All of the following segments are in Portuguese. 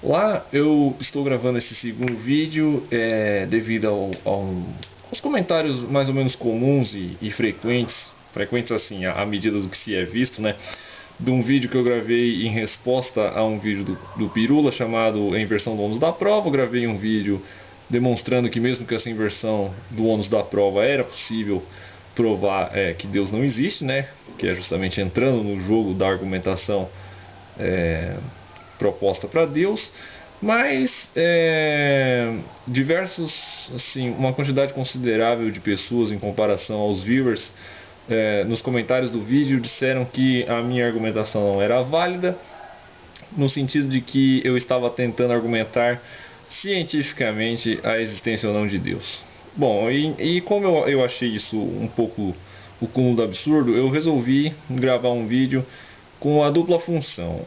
Lá eu estou gravando esse segundo vídeo devido aos comentários mais ou menos comuns e frequentes assim, à medida do que se é visto, né? De um vídeo que eu gravei em resposta a um vídeo do Pirula chamado Inversão do ônus da prova. Eu gravei um vídeo demonstrando que mesmo que essa inversão do ônus da prova era possível provar que Deus não existe, né? Que é justamente entrando no jogo da argumentação proposta para Deus, mas diversos, assim, uma quantidade considerável de pessoas em comparação aos viewers nos comentários do vídeo disseram que a minha argumentação não era válida, no sentido de que eu estava tentando argumentar cientificamente a existência ou não de Deus. Bom, e como eu achei isso um pouco o cúmulo do absurdo, eu resolvi gravar um vídeo com a dupla função.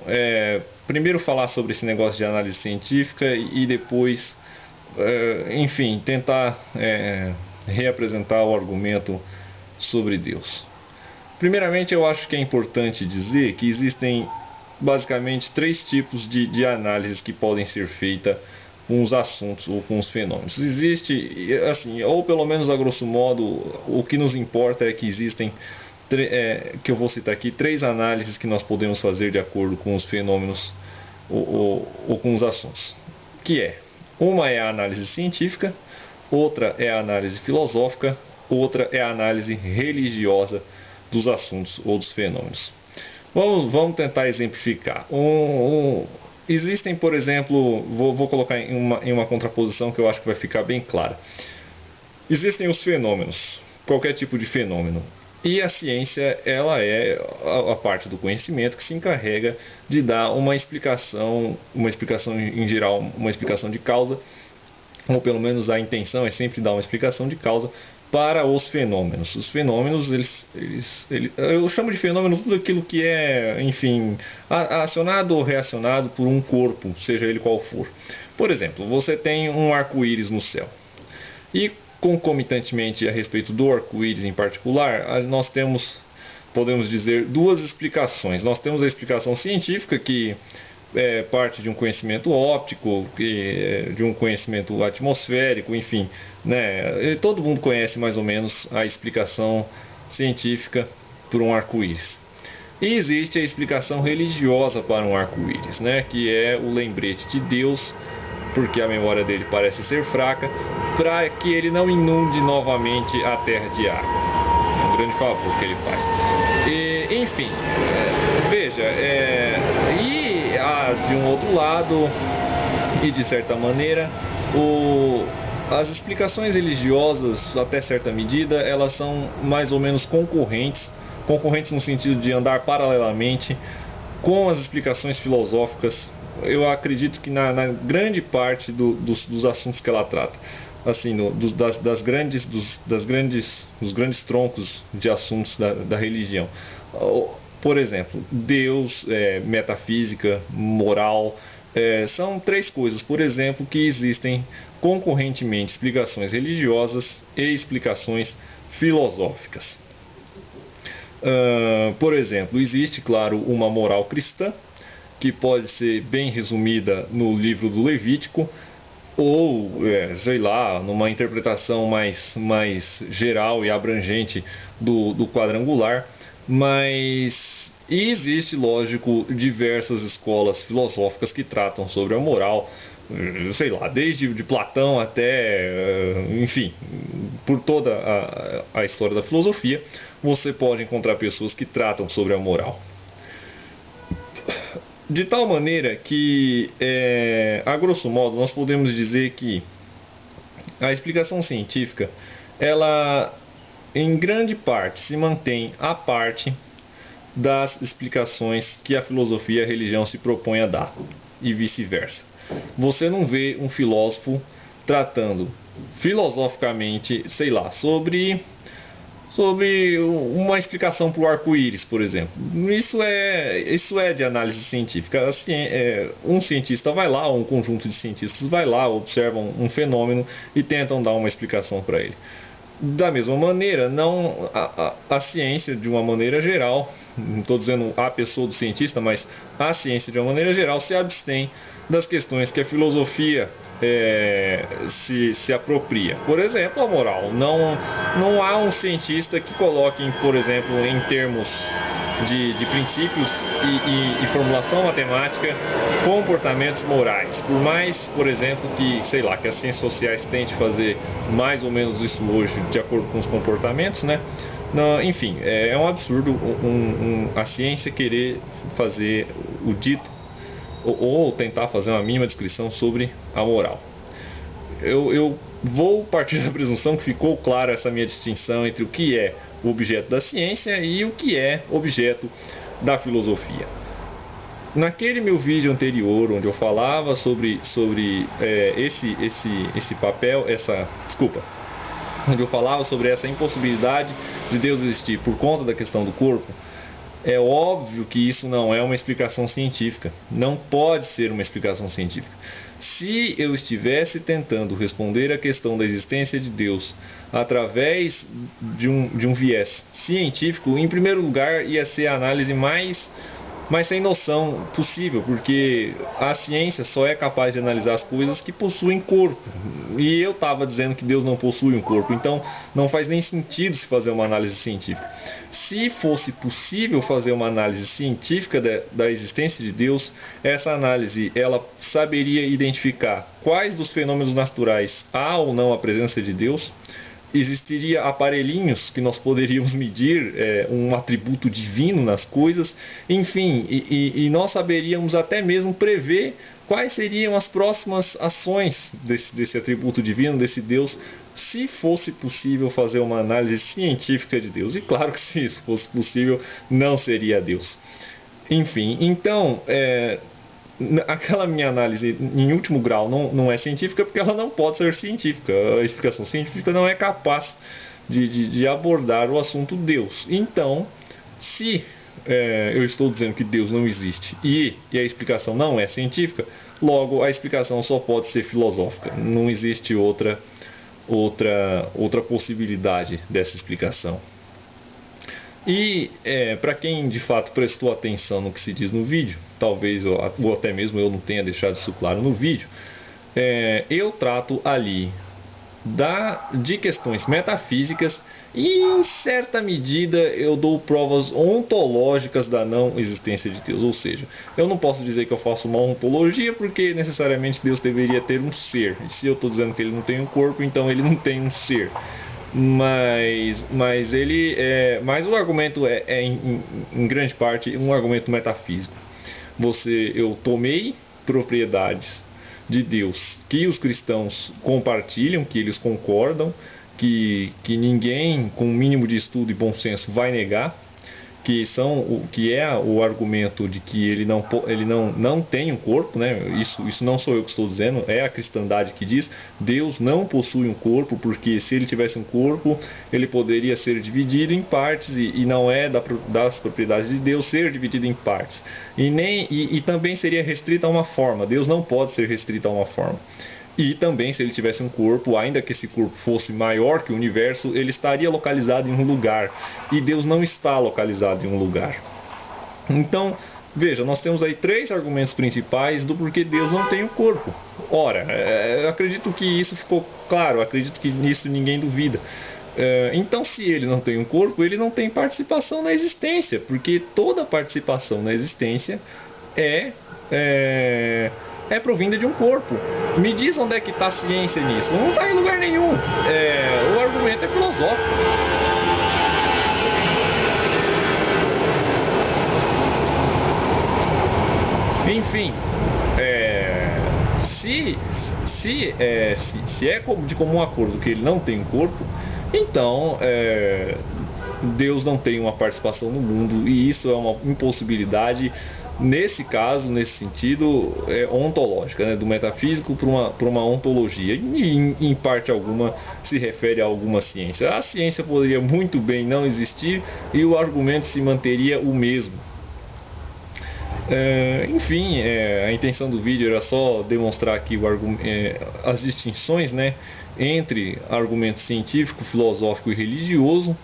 Primeiro falar sobre esse negócio de análise científica e depois, enfim, tentar reapresentar o argumento sobre Deus. Primeiramente, eu acho que é importante dizer que existem basicamente três tipos de análises que podem ser feitas com os assuntos ou com os fenômenos. Existe, assim, ou pelo menos a grosso modo, o que nos importa é que existem, que eu vou citar aqui, três análises que nós podemos fazer de acordo com os fenômenos ou com os assuntos. Que uma é a análise científica, outra é a análise filosófica, outra é a análise religiosa dos assuntos ou dos fenômenos. Vamos tentar exemplificar. Existem, por exemplo, vou colocar em uma contraposição que eu acho que vai ficar bem clara. Existem os fenômenos, qualquer tipo de fenômeno. E a ciência, ela é a parte do conhecimento que se encarrega de dar uma explicação em geral, uma explicação de causa, ou pelo menos a intenção é sempre dar uma explicação de causa para os fenômenos. Os fenômenos, eu chamo de fenômeno tudo aquilo que é, enfim, acionado ou reacionado por um corpo, seja ele qual for. Por exemplo, você tem um arco-íris no céu. E concomitantemente a respeito do arco-íris em particular, nós temos, podemos dizer, duas explicações. Nós temos a explicação científica, que parte de um conhecimento óptico, de um conhecimento atmosférico, enfim, né? Todo mundo conhece mais ou menos a explicação científica por um arco-íris. E existe a explicação religiosa para um arco-íris, né? Que é o lembrete de Deus, porque a memória dele parece ser fraca, para que ele não inunde novamente a terra de água. É um grande favor que ele faz. Enfim, veja, de um outro lado, e de certa maneira, as explicações religiosas, até certa medida, elas são mais ou menos concorrentes no sentido de andar paralelamente com as explicações filosóficas. Eu acredito que na grande parte dos assuntos que ela trata, assim, dos grandes troncos de assuntos da religião. Por exemplo, Deus, metafísica, moral, são três coisas, por exemplo, que existem concorrentemente: explicações religiosas e explicações filosóficas. Por exemplo, existe, claro, uma moral cristã, que pode ser bem resumida no livro do Levítico, ou, sei lá, numa interpretação mais geral e abrangente do quadrangular. Mas existe, lógico, diversas escolas filosóficas que tratam sobre a moral, sei lá, desde de Platão até, enfim, por toda a história da filosofia, você pode encontrar pessoas que tratam sobre a moral. De tal maneira que, a grosso modo, nós podemos dizer que a explicação científica, ela em grande parte se mantém à parte das explicações que a filosofia e a religião se propõem a dar, e vice-versa. Você não vê um filósofo tratando filosoficamente, sei lá, sobre uma explicação para o arco-íris, por exemplo. Isso é de análise científica. Assim, um cientista vai lá, ou um conjunto de cientistas vai lá, observam um fenômeno e tentam dar uma explicação para ele. Da mesma maneira, não a ciência de uma maneira geral, não estou dizendo a pessoa do cientista, mas a ciência de uma maneira geral se abstém das questões que a filosofia se apropria. Por exemplo, a moral. Não há um cientista que coloque, por exemplo, em termos de princípios e formulação matemática, comportamentos morais. Por mais, por exemplo, que, sei lá, que as ciências sociais tentem fazer mais ou menos isso hoje, de acordo com os comportamentos, né? Não, enfim, é um absurdo a ciência querer fazer o dito ou tentar fazer uma mínima descrição sobre a moral. Eu vou partir da presunção que ficou clara essa minha distinção entre o que é o objeto da ciência e o que é objeto da filosofia. Naquele meu vídeo anterior, onde eu falava sobre esse papel, onde eu falava sobre essa impossibilidade de Deus existir por conta da questão do corpo, é óbvio que isso não é uma explicação científica. Não pode ser uma explicação científica. Se eu estivesse tentando responder à questão da existência de Deus através de um viés científico, em primeiro lugar ia ser a análise mais sem noção possível, porque a ciência só é capaz de analisar as coisas que possuem corpo. E eu estava dizendo que Deus não possui um corpo, então não faz nem sentido se fazer uma análise científica. Se fosse possível fazer uma análise científica da existência de Deus, essa análise ela saberia identificar quais dos fenômenos naturais há ou não a presença de Deus. Existiria aparelhinhos que nós poderíamos medir um atributo divino nas coisas, enfim, e nós saberíamos até mesmo prever quais seriam as próximas ações desse atributo divino, desse Deus, se fosse possível fazer uma análise científica de Deus. E claro que se isso fosse possível, não seria Deus. Enfim, então, aquela minha análise em último grau não é científica porque ela não pode ser científica. A explicação científica não é capaz de abordar o assunto Deus. Então, se eu estou dizendo que Deus não existe e a explicação não é científica, logo a explicação só pode ser filosófica. Não existe outra possibilidade dessa explicação. E para quem de fato prestou atenção no que se diz no vídeo, talvez ou até mesmo eu não tenha deixado isso claro no vídeo, eu trato ali de questões metafísicas e em certa medida eu dou provas ontológicas da não existência de Deus. Ou seja, eu não posso dizer que eu faço uma ontologia porque necessariamente Deus deveria ter um ser. E se eu estou dizendo que ele não tem um corpo, então ele não tem um ser. Mas o argumento em grande parte um argumento metafísico. Eu tomei propriedades de Deus que os cristãos compartilham, que eles concordam, que ninguém com o mínimo de estudo e bom senso vai negar, que é o argumento de que ele não tem um corpo, né? Isso não sou eu que estou dizendo, é a cristandade que diz. Deus não possui um corpo, porque se ele tivesse um corpo, ele poderia ser dividido em partes, e não é das propriedades de Deus ser dividido em partes. E também seria restrito a uma forma. Deus não pode ser restrito a uma forma. E também, se ele tivesse um corpo, ainda que esse corpo fosse maior que o universo, ele estaria localizado em um lugar. E Deus não está localizado em um lugar. Então, veja, nós temos aí 3 argumentos principais do porquê Deus não tem um corpo. Ora, eu acredito que isso ficou claro, acredito que nisso ninguém duvida. Então, se ele não tem um corpo, ele não tem participação na existência, porque toda participação na existência é provinda de um corpo. Me diz onde é que está a ciência nisso? Não está em lugar nenhum. O argumento é filosófico. Enfim, se é de comum acordo que ele não tem um corpo, então Deus não tem uma participação no mundo, e isso é uma impossibilidade. Nesse caso, nesse sentido, ontológica, né? Do metafísico para uma ontologia, e em parte alguma se refere a alguma ciência. A ciência poderia muito bem não existir e o argumento se manteria o mesmo. Enfim, a intenção do vídeo era só demonstrar aqui as distinções, né, entre argumento científico, filosófico e religioso,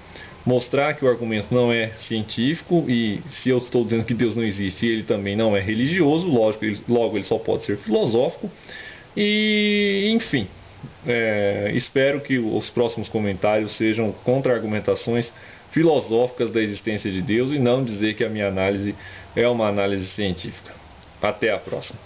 mostrar que o argumento não é científico, e se eu estou dizendo que Deus não existe, ele também não é religioso, lógico, logo ele só pode ser filosófico. E enfim, espero que os próximos comentários sejam contra-argumentações filosóficas da existência de Deus, e não dizer que a minha análise é uma análise científica. Até a próxima.